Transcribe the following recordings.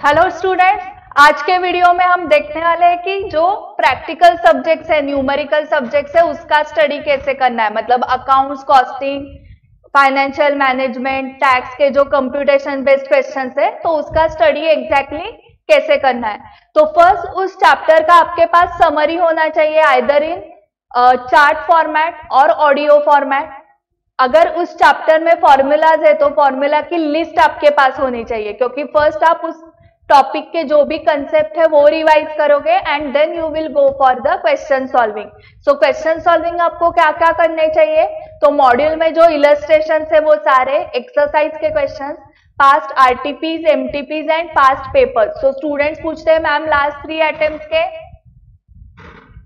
Hello students, आज के video में हम देखने वाले हैं कि जो प्रैक्टिकल सब्जेक्ट्स है, न्यूमेरिकल सब्जेक्ट्स है, उसका स्टडी कैसे करना है। मतलब accounts, costing, financial management, tax के जो कंप्यूटेशन बेस्ड क्वेश्चंस है, तो उसका स्टडी एग्जैक्टली कैसे करना है। तो फर्स्ट उस चैप्टर का आपके पास समरी होना चाहिए, आइदर इन चार्ट फॉर्मेट और ऑडियो फॉर्मेट। अगर उस चैप्टर में फॉर्मूलाज है तो फॉर्मूला की लिस्ट आपके पास होनी चाहिए, क्योंकि फर्स्ट आप उस टॉपिक के जो भी कंसेप्ट है वो रिवाइज करोगे and then you will go for the question solving. So question solving आपको क्या क्या करने चाहिए, तो मॉड्यूल में जो इलस्ट्रेशन है वो सारे एक्सरसाइज के question, past RTPs, MTPs and past papers. So students पूछते हैं मैम लास्ट 3 अटेम्प्ट के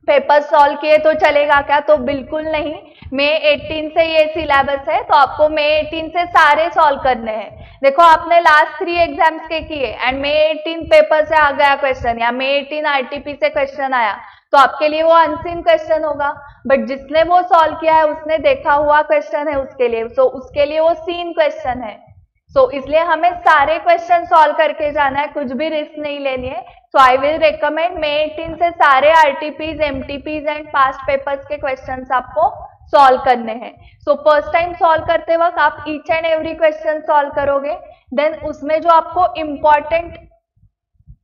पेपर सॉल्व किए तो चलेगा क्या, तो बिल्कुल नहीं। मई 18 से ये सिलेबस है, तो आपको मई 18 से सारे सॉल्व करने हैं। देखो आपने लास्ट 3 एग्जाम्स के किए एंड मई 18 पेपर से आ गया क्वेश्चन या मई 18 आरटीपी से क्वेश्चन आया, तो आपके लिए वो अनसीन क्वेश्चन होगा। बट जिसने वो सॉल्व किया है उसने देखा हुआ क्वेश्चन है उसके लिए, सो उसके लिए वो सीन क्वेश्चन है। सो इसलिए हमें सारे क्वेश्चन सॉल्व करके जाना है, कुछ भी रिस्क नहीं लेनी है। सो आई विल रिकमेंड मई 18 से सारे RTPs, MTPs and past papers के क्वेश्चंस आपको सॉल्व करने हैं। सो फर्स्ट टाइम सॉल्व करते वक्त आप each and every question solve करोगे, देन उसमें जो आपको इम्पॉर्टेंट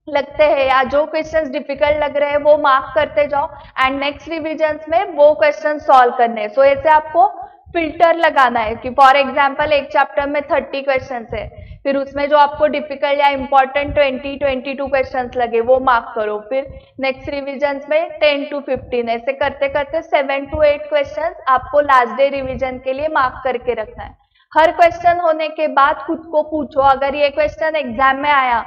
लगते हैं या जो क्वेश्चंस डिफिकल्ट लग रहे हैं वो मार्क करते जाओ एंड नेक्स्ट रिविजन्स में वो क्वेश्चन सॉल्व करने हैं। सो ऐसे आपको फिल्टर लगाना है कि फॉर एग्जाम्पल एक चैप्टर में 30 क्वेश्चन है, फिर उसमें जो आपको डिफिकल्ट या इंपॉर्टेंट 22 क्वेश्चंस लगे वो मार्क करो, फिर नेक्स्ट रिविजन्स में 10 to 15, ऐसे करते करते 7 to 8 क्वेश्चंस आपको लास्ट डे रिविजन के लिए मार्क करके रखना है। हर क्वेश्चन होने के बाद खुद को पूछो, अगर ये क्वेश्चन एग्जाम में आया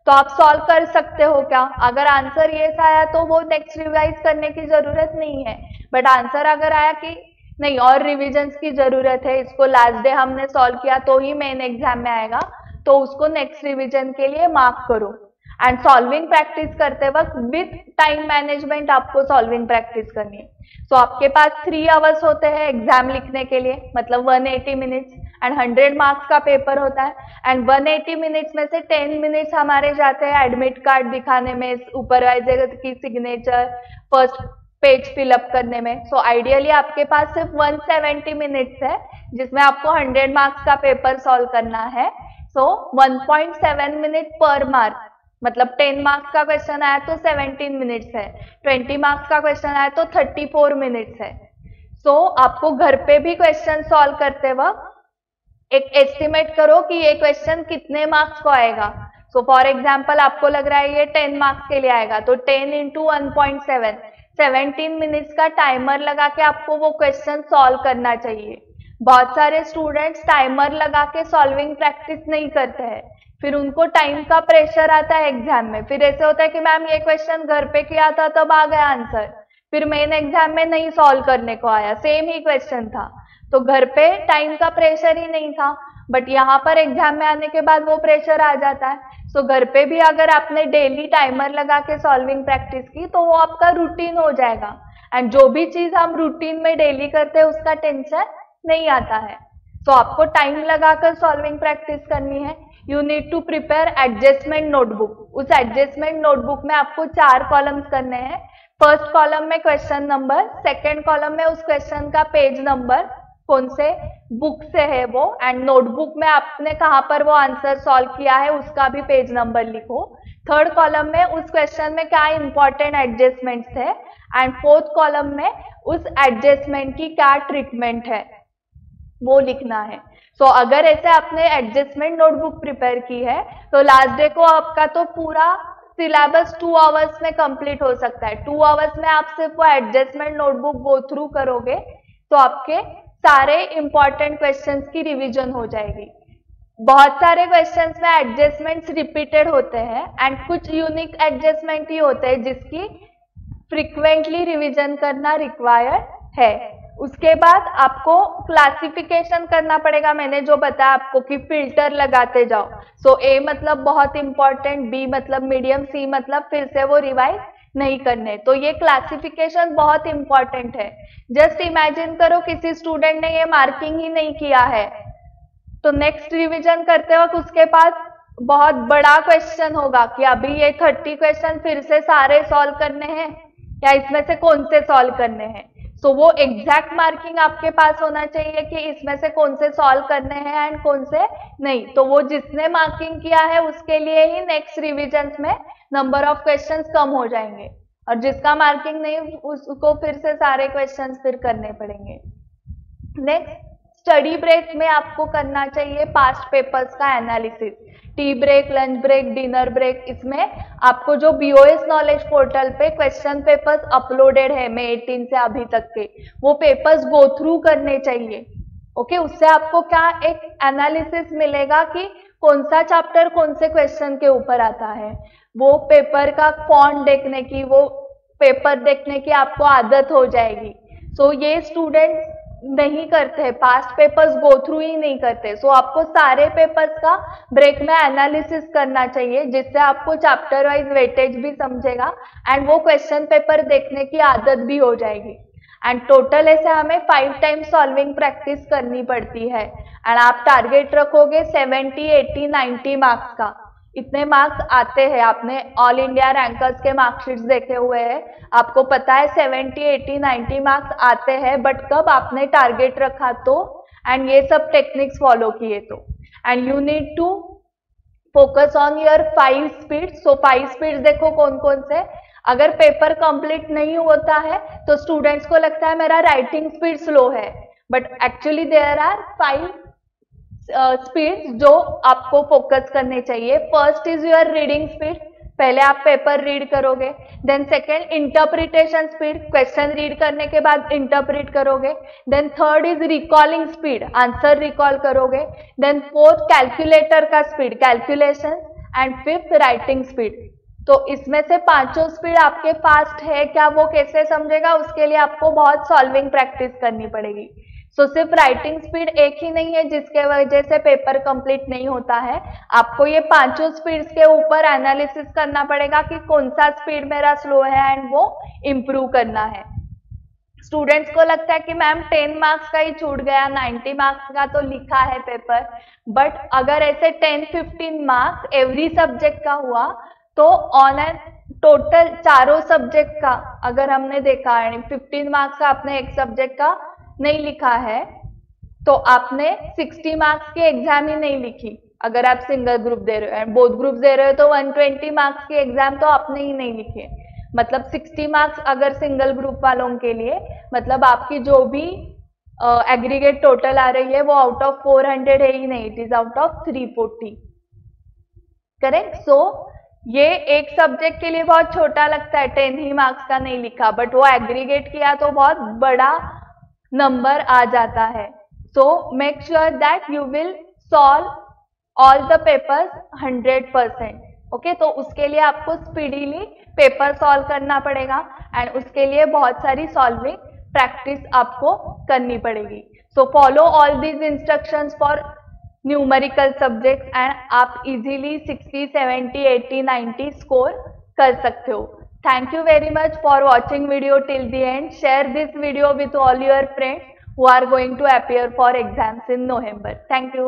तो आप सॉल्व कर सकते हो क्या। अगर आंसर ये आया तो वो नेक्स्ट रिवाइज करने की जरूरत नहीं है, बट आंसर अगर आया कि नहीं और रिविजन्स की जरूरत है, इसको लास्ट डे हमने सॉल्व किया तो ही मेन एग्जाम में आएगा, तो उसको नेक्स्ट रिविजन के लिए मार्क करो। एंड सॉल्विंग प्रैक्टिस करते वक्त विथ टाइम मैनेजमेंट आपको सॉल्विंग प्रैक्टिस करनी है। सो आपके पास 3 आवर्स होते हैं एग्जाम लिखने के लिए, मतलब 180 मिनट्स एंड 100 मार्क्स का पेपर होता है। एंड 180 मिनट्स में से 10 मिनट्स हमारे जाते हैं एडमिट कार्ड दिखाने में, सुपरवाइजर की सिग्नेचर, फर्स्ट पेज फिलअप करने में। सो आइडियली आपके पास सिर्फ 170 मिनट्स है जिसमें आपको 100 मार्क्स का पेपर सॉल्व करना है। सो 1.7 मिनट पर मार्क, मतलब 10 मार्क्स का क्वेश्चन आया तो 17 मिनट्स है, 20 मार्क्स का क्वेश्चन आया तो 34 मिनट्स है। सो आपको घर पे भी क्वेश्चन सॉल्व करते वक्त एक एस्टिमेट करो कि ये क्वेश्चन कितने मार्क्स को आएगा। सो फॉर एग्जाम्पल आपको लग रहा है ये 10 मार्क्स के लिए आएगा, तो 10 into 1.7, 17 मिनट्स का टाइमर लगा के आपको वो क्वेश्चन सॉल्व करना चाहिए। बहुत सारे स्टूडेंट्स टाइमर लगा के सॉल्विंग प्रैक्टिस नहीं करते हैं, फिर उनको टाइम का प्रेशर आता है एग्जाम में। फिर ऐसे होता है कि मैम ये क्वेश्चन घर पे किया था तब आ गया आंसर, फिर मेन एग्जाम में नहीं सॉल्व करने को आया, सेम ही क्वेश्चन था, तो घर पे टाइम का प्रेशर ही नहीं था, बट यहाँ पर एग्जाम में आने के बाद वो प्रेशर आ जाता है। सो घर पे भी अगर आपने डेली टाइमर लगा के सॉल्विंग प्रैक्टिस की तो वो आपका रूटीन हो जाएगा, एंड जो भी चीज हम रूटीन में डेली करते हैं उसका टेंशन नहीं आता है। सो आपको टाइम लगाकर सॉल्विंग प्रैक्टिस करनी है। You need to prepare adjustment notebook. उस एडजस्टमेंट नोटबुक में आपको 4 कॉलम्स करने हैं। फर्स्ट कॉलम में क्वेश्चन नंबर, सेकेंड कॉलम में उस क्वेश्चन का पेज नंबर, कौन से बुक से है वो, एंड नोटबुक में आपने कहाँ पर वो आंसर सॉल्व किया है उसका भी पेज नंबर लिखो। थर्ड कॉलम में उस क्वेश्चन में क्या इंपॉर्टेंट एडजस्टमेंट्स है, एंड फोर्थ कॉलम में उस एडजस्टमेंट की क्या ट्रीटमेंट है वो लिखना है। सो अगर ऐसे आपने एडजस्टमेंट नोटबुक प्रिपेयर की है तो लास्ट डे को आपका तो पूरा सिलेबस 2 आवर्स में कंप्लीट हो सकता है। 2 आवर्स में आप सिर्फ वो एडजस्टमेंट नोटबुक गो थ्रू करोगे तो आपके सारे इंपॉर्टेंट क्वेश्चंस की रिवीजन हो जाएगी। बहुत सारे क्वेश्चंस में एडजस्टमेंट्स रिपीटेड होते हैं एंड कुछ यूनिक एडजस्टमेंट ही होते हैं जिसकी फ्रीक्वेंटली रिवीजन करना रिक्वायर्ड है। उसके बाद आपको क्लासिफिकेशन करना पड़ेगा, मैंने जो बताया आपको कि फिल्टर लगाते जाओ। सो ए मतलब बहुत इंपॉर्टेंट, बी मतलब मीडियम, सी मतलब फिर से वो रिवाइज नहीं करने, तो ये क्लासिफिकेशन बहुत इंपॉर्टेंट है। जस्ट इमेजिन करो किसी स्टूडेंट ने ये मार्किंग ही नहीं किया है, तो नेक्स्ट रिवीजन करते वक्त उसके पास बहुत बड़ा क्वेश्चन होगा कि अभी ये 30 क्वेश्चन फिर से सारे सॉल्व करने हैं या इसमें से कौन से सॉल्व करने हैं। सो वो एग्जैक्ट मार्किंग आपके पास होना चाहिए कि इसमें से कौन से सॉल्व करने हैं एंड कौन से नहीं। तो वो जिसने मार्किंग किया है उसके लिए ही नेक्स्ट रिविजन में नंबर ऑफ क्वेश्चंस कम हो जाएंगे, और जिसका मार्किंग नहीं उसको फिर से सारे क्वेश्चंस फिर करने पड़ेंगे। नेक्स्ट, स्टडी ब्रेक में आपको करना चाहिए पास्ट पेपर्स का analysis. Tea break, lunch break, dinner break, इसमें आपको जो BOS नॉलेज पोर्टल पे क्वेश्चन पेपर्स अपलोडेड है मई 18 से अभी तक के, वो पेपर्स गो थ्रू करने चाहिए। ओके, उससे आपको क्या एक एनालिसिस मिलेगा कि कौन सा चैप्टर कौन से क्वेश्चन के ऊपर आता है। वो पेपर का फॉन्ट देखने की, वो पेपर देखने की आपको आदत हो जाएगी। सो ये स्टूडेंट्स नहीं करते, पास्ट पेपर्स गो थ्रू ही नहीं करते। सो आपको सारे पेपर्स का ब्रेक में एनालिसिस करना चाहिए, जिससे आपको चैप्टर वाइज वेटेज भी समझेगा एंड वो क्वेश्चन पेपर देखने की आदत भी हो जाएगी। एंड टोटल ऐसे हमें 5 टाइम्स सॉल्विंग प्रैक्टिस करनी पड़ती है एंड आप टारगेट रखोगे 70, 80, 90 मार्क्स का। इतने मार्क्स आते हैं, आपने ऑल इंडिया रैंकर्स के मार्कशीट्स देखे हुए हैं, आपको पता है 70, 80, 90 मार्क्स आते हैं, बट कब आपने टारगेट रखा तो एंड ये सब टेक्निक्स फॉलो किए तो। And you need to focus on your 5 speeds. So 5 speeds देखो कौन कौन से। अगर पेपर कंप्लीट नहीं होता है तो स्टूडेंट्स को लगता है मेरा राइटिंग स्पीड स्लो है, but actually there are 5 speeds जो आपको फोकस करने चाहिए। First is your reading speed, पहले आप पेपर रीड करोगे। Then second, interpretation speed, question read करने के बाद इंटरप्रिट करोगे। Then third is recalling speed, answer recall करोगे। देन फोर्थ, कैलकुलेटर का speed, calculation. And fifth, writing speed. तो इसमें से पांचों स्पीड आपके फास्ट है क्या, वो कैसे समझेगा, उसके लिए आपको बहुत सॉल्विंग प्रैक्टिस करनी पड़ेगी। सो सिर्फ राइटिंग स्पीड एक ही नहीं है जिसके वजह से पेपर कंप्लीट नहीं होता है, आपको ये पांचों स्पीड्स के ऊपर एनालिसिस करना पड़ेगा कि कौन सा स्पीड मेरा स्लो है एंड वो इम्प्रूव करना है। स्टूडेंट्स को लगता है कि मैम 10 मार्क्स का ही छूट गया, 90 मार्क्स का तो लिखा है पेपर, बट अगर ऐसे 10-15 मार्क्स एवरी सब्जेक्ट का हुआ तो ऑन एन टोटल चारों सब्जेक्ट का अगर हमने देखा है 15 मार्क्स का आपने एक सब्जेक्ट का नहीं लिखा है तो आपने 60 मार्क्स की एग्जाम ही नहीं लिखी। अगर आप सिंगल ग्रुप दे रहे हो एंड बोथ ग्रुप दे रहे हो तो 120 मार्क्स की एग्जाम तो आपने ही नहीं लिखे। मतलब 60 मार्क्स अगर सिंगल ग्रुप वालों के लिए, मतलब आपकी जो भी एग्रीगेट टोटल आ रही है वो आउट ऑफ 400 है ही नहीं, it is out of 340। Correct. So ये एक सब्जेक्ट के लिए बहुत छोटा लगता है, 10 ही मार्क्स का नहीं लिखा, बट वो एग्रीगेट किया तो बहुत बड़ा नंबर आ जाता है। So make sure that you will solve all the papers 100%। Okay, तो उसके लिए आपको स्पीडीली पेपर सॉल्व करना पड़ेगा एंड उसके लिए बहुत सारी सॉल्विंग प्रैक्टिस आपको करनी पड़ेगी। So follow all these instructions for numerical subject and आप इजीली 60, 70, 80, 90 स्कोर कर सकते हो। Thank you very much for watching video till the end. Share this video with all your friends who are going to appear for exams in November. Thank you.